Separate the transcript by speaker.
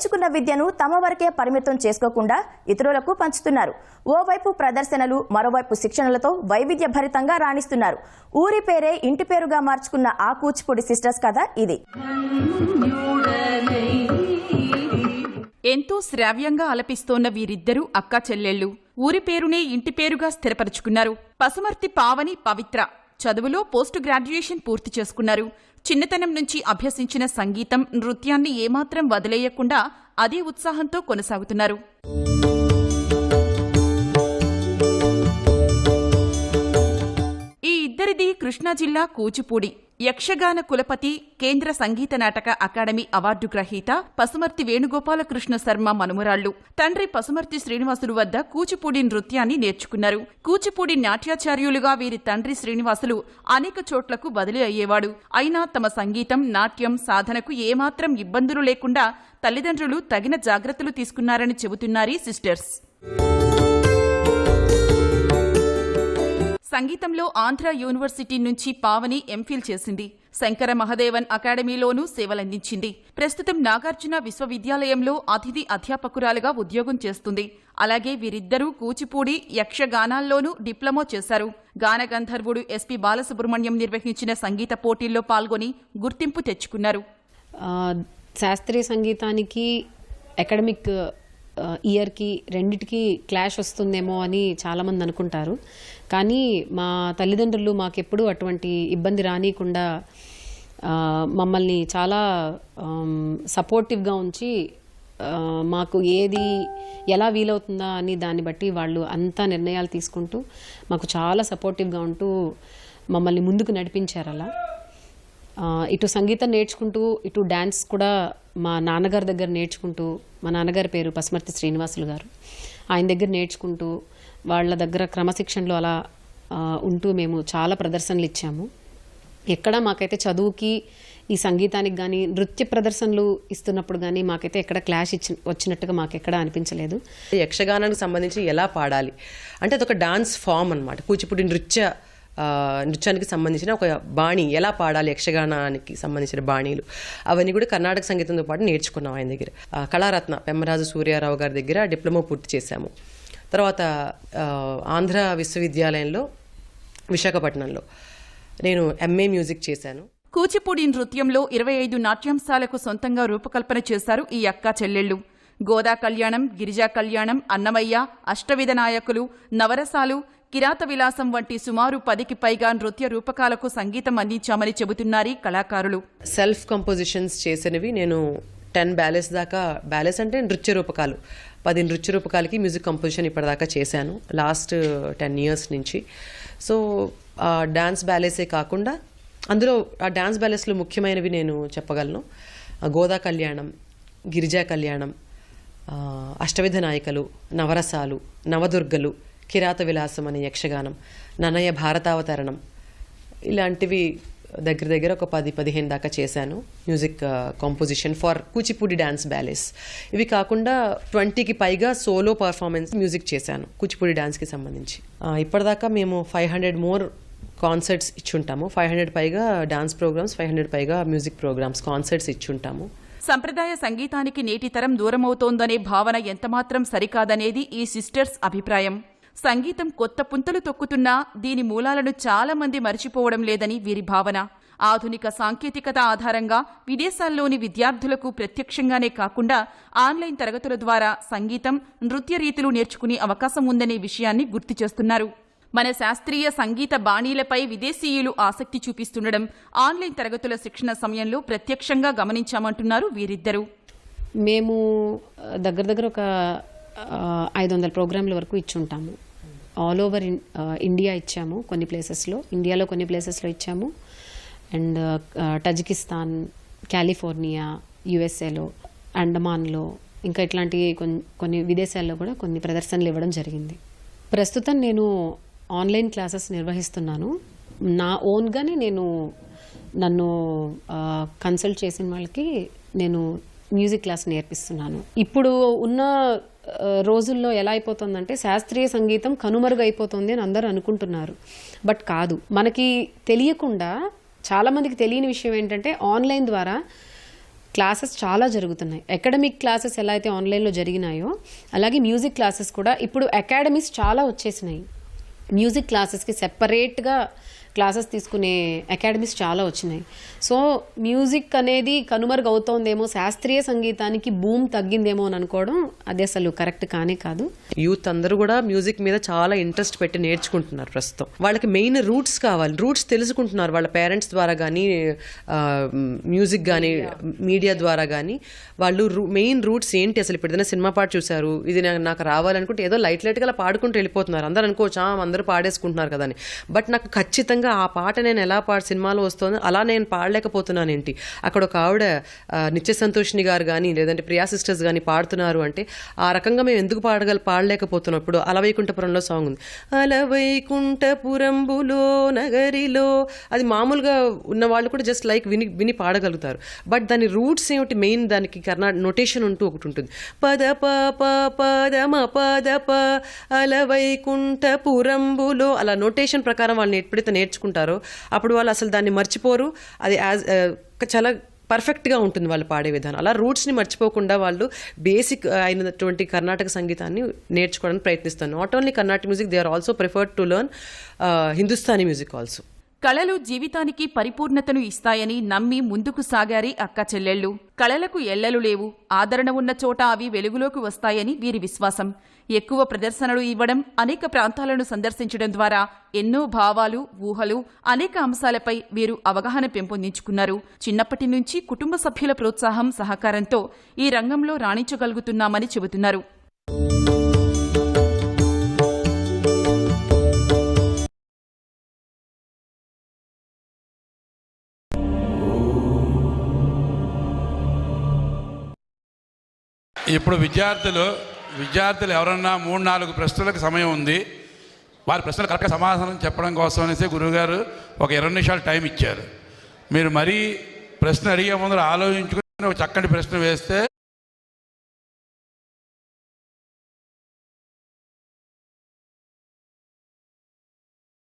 Speaker 1: నేర్చుకున్న విద్యను తమ వరకే పరిమితం చేసుకోకుండా ఇతరులకు పంచుతున్నారు. ఓవైపు ప్రదర్శనలు, మరోవైపు శిక్షణలతో వైవిధ్యభరితంగా రాణిస్తున్నారు. ఊరి పేరే ఇంటి పేరుగా మార్చుకున్న ఆ కూచిపూడి సిస్టర్స్ కథ ఇది.
Speaker 2: ఎంతో శ్రావ్యంగా ఆలపిస్తోన్న వీరిద్దరూ అక్కా చెల్లెళ్లు. ఊరి పేరునే ఇంటి పేరుగా స్థిరపరుచుకున్నారు. పసుమర్తి పావని పవిత్ర చదువులో పోస్ట్ గ్రాడ్యుయేషన్ పూర్తి చేసుకున్నారు. చిన్నతనం నుంచి అభ్యసించిన సంగీతం, నృత్యాన్ని ఏమాత్రం వదిలేయకుండా అదే ఉత్సాహంతో కొనసాగుతున్నారు. ఈ ఇద్దరిది కృష్ణా జిల్లా కూచిపూడి. యక్షగాన కులపతి, కేంద్ర సంగీత నాటక అకాడమీ అవార్డు గ్రహీత పసుమర్తి వేణుగోపాలకృష్ణ శర్మ మనుమరాళ్లు. తండ్రి పసుమర్తి శ్రీనివాసులు వద్ద కూచిపూడి నృత్యాన్ని నేర్చుకున్నారు. కూచిపూడి నాట్యాచార్యులుగా వీరి తండ్రి శ్రీనివాసులు అనేక చోట్లకు బదిలీ అయ్యేవాడు. అయినా తమ సంగీతం, నాట్యం సాధనకు ఏమాత్రం ఇబ్బందులు లేకుండా తల్లిదండ్రులు తగిన జాగ్రత్తలు తీసుకున్నారని చెబుతున్నారీ సిస్టర్స్. సంగీతంలో ఆంధ్ర యూనివర్సిటీ నుంచి పావని ఎంఫిల్ చేసింది. శంకర మహదేవన్ అకాడమీలోనూ సేవలందించింది. ప్రస్తుతం నాగార్జున విశ్వవిద్యాలయంలో అతిథి అధ్యాపకురాలుగా ఉద్యోగం చేస్తుంది. అలాగే వీరిద్దరూ కూచిపూడి, యక్షగానాల్లోనూ డిప్లొమా చేశారు. గానగంధర్వుడు ఎస్పి బాలసుబ్రహ్మణ్యం నిర్వహించిన సంగీత పోటీల్లో పాల్గొని గుర్తింపు తెచ్చుకున్నారు.
Speaker 3: శాస్త్రీయ సంగీతానికి అకాడమిక్ ఇయర్కి రెండిటికి క్లాష్ వస్తుందేమో అని చాలామంది అనుకుంటారు. కానీ మా తల్లిదండ్రులు మాకెప్పుడూ అటువంటి ఇబ్బంది రానియకుండా మమ్మల్ని చాలా సపోర్టివ్గా ఉంచి మాకు ఏది ఎలా వీలవుతుందా అని దాన్ని బట్టి వాళ్ళు అంతా నిర్ణయాలు తీసుకుంటూ మాకు చాలా సపోర్టివ్గా ఉంటూ మమ్మల్ని ముందుకు నడిపించారు. అలా ఇటు సంగీతం నేర్చుకుంటూ ఇటు డ్యాన్స్ కూడా మా నాన్నగారి దగ్గర నేర్చుకుంటూ, మా నాన్నగారి పేరు పసుమర్తి శ్రీనివాసులు గారు, ఆయన దగ్గర నేర్చుకుంటూ వాళ్ళ దగ్గర క్రమశిక్షణలో అలా ఉంటూ మేము చాలా ప్రదర్శనలు ఇచ్చాము. ఎక్కడ మాకైతే చదువుకి ఈ సంగీతానికి కానీ నృత్య ప్రదర్శనలు ఇస్తున్నప్పుడు కానీ మాకైతే ఎక్కడ క్లాష్ వచ్చినట్టుగా మాకెక్కడ అనిపించలేదు.
Speaker 4: యక్షగానానికి సంబంధించి ఎలా పాడాలి అంటే అదొక డాన్స్ ఫామ్ అన్నమాట. కూచిపూడి నృత్యానికి సంబంధించిన ఒక బాణి ఎలా పాడాలి, యక్షగానానికి సంబంధించిన బాణీలు అవన్నీ కూడా కర్ణాటక సంగీతంతో పాటు నేర్చుకున్నాం ఆయన దగ్గర. కళారత్న పెమ్మరాజు సూర్యారావు గారి దగ్గర డిప్లొమా పూర్తి చేశాము. తర్వాత ఆంధ్ర విశ్వవిద్యాలయంలో విశాఖపట్నంలో నేను ఎంఏ మ్యూజిక్ చేశాను.
Speaker 2: కూచిపూడి నృత్యంలో 25 నాట్యాంశాలకు సొంతంగా రూపకల్పన చేశారు ఈ అక్కా చెల్లెళ్లు. గోదా కళ్యాణం, గిరిజా కళ్యాణం, అన్నమయ్య, అష్టవిధ నాయకులు, నవరసాలు, కిరాత విలాసం వంటి సుమారు 10కి పైగా నృత్య రూపకాలకు సంగీతం అందించామని చెబుతున్నారీ కళాకారులు.
Speaker 4: సెల్ఫ్ కంపోజిషన్స్ చేసినవి నేను 10 బ్యాలెస్ దాకా, బ్యాలెస్ అంటే నృత్య రూపకాలు, 10 నృత్య రూపకాలకి మ్యూజిక్ కంపోజిషన్ ఇప్పటిదాకా చేశాను లాస్ట్ 10 years నుంచి. సో డాన్స్ బ్యాలెసే కాకుండా అందులో ఆ డాన్స్ బ్యాలెస్లో ముఖ్యమైనవి నేను చెప్పగలను. గోదా కళ్యాణం, గిరిజా కళ్యాణం, అష్టవిధ నాయకులు, నవరసాలు, నవదుర్గలు, కిరాత విలాసం అనే యక్షగానం, నన్నయ్య భారతావతరణం, ఇలాంటివి దగ్గర ఒక 10-15 దాకా చేశాను music composition for Kuchipudi dance ballets. ఇవి కాకుండా 20కి పైగా సోలో పర్ఫార్మెన్స్ మ్యూజిక్ చేశాను కూచిపూడి డాన్స్కి సంబంధించి. ఇప్పటిదాకా మేము 500 మోర్ కాన్సర్ట్స్ ఇచ్చుంటాము. 500 పైగా డాన్స్ ప్రోగ్రామ్స్, 500 పైగా మ్యూజిక్ ప్రోగ్రామ్స్, కాన్సర్ట్స్ ఇచ్చుంటాము.
Speaker 2: సంప్రదాయ సంగీతానికి నేటి తరం దూరమవుతోందనే భావన ఎంతమాత్రం సరికాదనేది ఈ సిస్టర్స్ అభిప్రాయం. సంగీతం కొత్త పుంతలు తొక్కుతున్నా దీని మూలాలను చాలా మంది మరిచిపోవడం లేదని వీరి భావన. ఆధునిక సాంకేతికత ఆధారంగా విదేశాల్లోని విద్యార్థులకు ప్రత్యక్షంగానే కాకుండా ఆన్లైన్ తరగతుల ద్వారా సంగీతం, నృత్య రీతులు నేర్చుకునే అవకాశం ఉందనే విషయాన్ని గుర్తు చేస్తున్నారు. మన శాస్త్రీయ సంగీత బాణీలపై విదేశీయులు ఆసక్తి చూపిస్తుండడం ఆన్లైన్ తరగతుల శిక్షణ సమయంలో ప్రత్యక్షంగా గమనించామంటున్నారు వీరిద్దరూ.
Speaker 3: మేము దగ్గర ఒక 500 ప్రోగ్రాంల వరకు ఇచ్చుంటాము. ఆల్ ఓవర్ ఇండియా ఇచ్చాము. కొన్ని ప్లేసెస్లో, ఇండియాలో కొన్ని ప్లేసెస్లో ఇచ్చాము. అండ్ టజికిస్తాన్, కాలిఫోర్నియా, యుఎస్ఏలో, అండమాన్లో, ఇంకా ఇట్లాంటి కొన్ని విదేశాల్లో కూడా కొన్ని ప్రదర్శనలు ఇవ్వడం జరిగింది. ప్రస్తుతం నేను ఆన్లైన్ క్లాసెస్ నిర్వహిస్తున్నాను. నా ఓన్గానే నన్ను కన్సల్ట్ చేసిన వాళ్ళకి నేను మ్యూజిక్ క్లాస్ నేర్పిస్తున్నాను. ఇప్పుడు ఉన్న రోజుల్లో ఎలా అయిపోతుందంటే శాస్త్రీయ సంగీతం కనుమరుగైపోతుంది అని అందరూ అనుకుంటున్నారు. బట్ కాదు. మనకి తెలియకుండా, చాలామందికి తెలియని విషయం ఏంటంటే ఆన్లైన్ ద్వారా క్లాసెస్ చాలా జరుగుతున్నాయి. అకాడమిక్ క్లాసెస్ ఎలా అయితే ఆన్లైన్లో జరిగినాయో అలాగే మ్యూజిక్ క్లాసెస్ కూడా ఇప్పుడు అకాడమీస్ చాలా వచ్చేసినాయి. మ్యూజిక్ క్లాసెస్కి సెపరేట్గా క్లాసెస్ తీసుకునే అకాడమీస్ చాలా వచ్చినాయి. సో మ్యూజిక్ అనేది కనుమరుగు అవుతోందేమో, శాస్త్రీయ సంగీతానికి భూమి తగ్గిందేమో అని అనుకోవడం అది అసలు కరెక్ట్ కానే కాదు.
Speaker 4: యూత్ అందరూ కూడా మ్యూజిక్ మీద చాలా ఇంట్రెస్ట్ పెట్టి నేర్చుకుంటున్నారు ప్రస్తుతం. వాళ్ళకి మెయిన్ రూట్స్ కావాలి, రూట్స్ తెలుసుకుంటున్నారు వాళ్ళ పేరెంట్స్ ద్వారా కానీ మ్యూజిక్ కానీ మీడియా ద్వారా కానీ. వాళ్ళు మెయిన్ రూట్స్ ఏంటి, అసలు ఇప్పుడు ఏదైనా సినిమా పాట చూశారు, ఇది నాకు రావాలనుకుంటే ఏదో లైట్గా అలా పాడుకుంటూ వెళ్ళిపోతున్నారు. అందరూ అనుకోవచ్చు అందరూ పాడేసుకుంటున్నారు కదా అని. బట్ నాకు ఖచ్చితంగా ఆ పాట నేను ఎలా సినిమాలో వస్తుందో అలా నేను పాడలేకపోతున్నాను ఏంటి. అక్కడ ఒక ఆవిడ నిత్య సంతోషిని గారు కానీ లేదంటే ప్రియా సిస్టర్స్ కానీ పాడుతున్నారు అంటే ఆ రకంగా మేము ఎందుకు పాడలేకపోతున్నాం. ఇప్పుడు అలవైకుంఠపురంలో సాంగ్ ఉంది, అలవైకుంఠపురంబులో నగరిలో, అది మామూలుగా ఉన్న వాళ్ళు కూడా జస్ట్ లైక్ విని పాడగలుగుతారు. బట్ దాని రూట్స్ ఏమిటి, మెయిన్ దానికి నొటేషన్ ఉంటూ ఒకటి ఉంటుంది, పద పదమ పదప అలవైకుంఠపురంబులో, అలా నొటేషన్ ప్రకారం వాళ్ళని ఎప్పుడైతే నేర్చుకుంటారో అప్పుడు వాళ్ళు అసలు దాన్ని మర్చిపోరు. అది చాలా పర్ఫెక్ట్గా ఉంటుంది వాళ్ళు పాడే విధానం. అలా రూట్స్ని మర్చిపోకుండా వాళ్ళు బేసిక్ అయినటువంటి కర్ణాటక సంగీతాన్ని నేర్చుకోవడానికి ప్రయత్నిస్తారు. Not only Carnatic music, they are also preferred to learn Hindustani music also.
Speaker 2: కళలు జీవితానికి పరిపూర్ణతను ఇస్తాయని నమ్మి ముందుకు సాగారి అక్క చెల్లెళ్ళు. కళలకు ఎల్లలు లేవు, ఆదరణ ఉన్న చోట అవి వెలుగులోకి వస్తాయని వీరి విశ్వాసం. ఎక్కువ ప్రదర్శనలు ఇవ్వడం, అనేక ప్రాంతాలను సందర్శించడం ద్వారా ఎన్నో భావాలు, ఊహలు, అనేక అంశాలపై వీరు అవగాహన పెంపొందించుకున్నారు. చిన్నప్పటి నుంచి కుటుంబ సభ్యుల ప్రోత్సాహం, సహకారంతో ఈ రంగంలో రాణించగలుగుతున్నామని చెబుతున్నారు.
Speaker 5: ఇప్పుడు విద్యార్థులు ఎవరన్నా 3-4 ప్రశ్నలకు సమయం ఉంది. వారి ప్రశ్నలు కరెక్ట్గా సమాధానం చెప్పడం కోసం అనేసి గురువుగారు ఒక 20 నిమిషాలు టైం ఇచ్చారు. మీరు మరీ ప్రశ్న అడిగే ముందర ఆలోచించుకుని ఒక చక్కటి ప్రశ్న వేస్తే